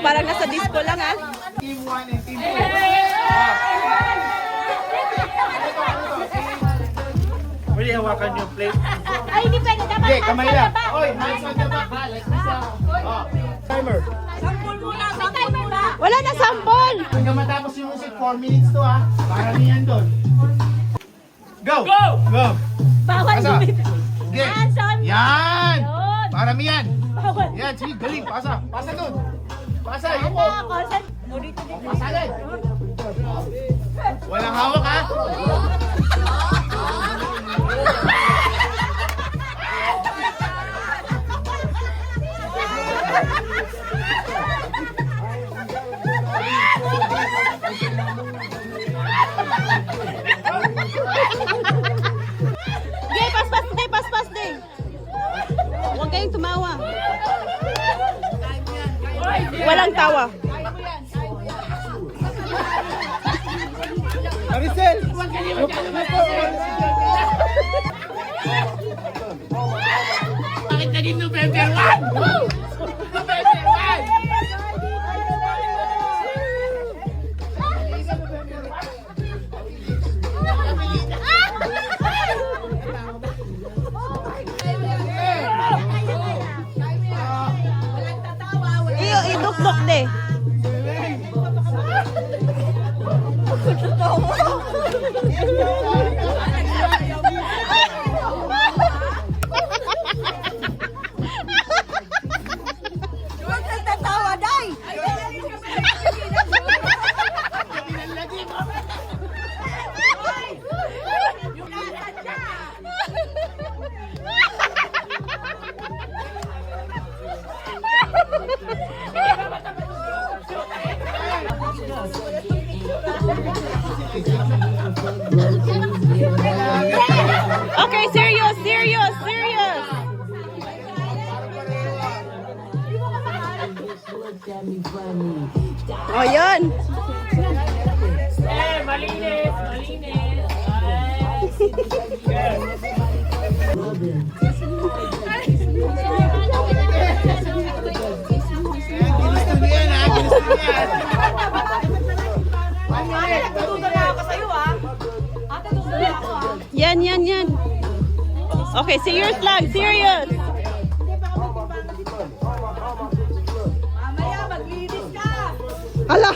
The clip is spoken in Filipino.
parang nasa disco lang ha. Team 1 and Team 2. Pwede hawakan yung plate. Ay, hindi pwede. Dapat Hindi, kamay lang. Oy, hands on the back ha. Like this ha. Timer. Sampol muna. May timer ba? Wala na sample. Hanggang matapos yung music, 4 minutes to ha. Para niyan doon. Go! Go! Go! Bawal Pasa. lumit. Sige. Hands on. Yan! Yun. Para miyan. Bawal. Yan, sige, galing. Pasa. Pasa doon. Pasa, Ano? yuko. Consent. Ulit ulit. Pasa agad. Walang hawak ha. Sige, paspas din. Huwag kayong tumawa. Walang tawa. Maricel! Bakit naging November 1? November 1! Idukdok de. Okay, serious. Oh, yun. Malinis! Ginusto niya yan ha. Ginusto niya yan. Yan. Okay, serious lang. Serious. Mamaya, maglinis ka. Ala.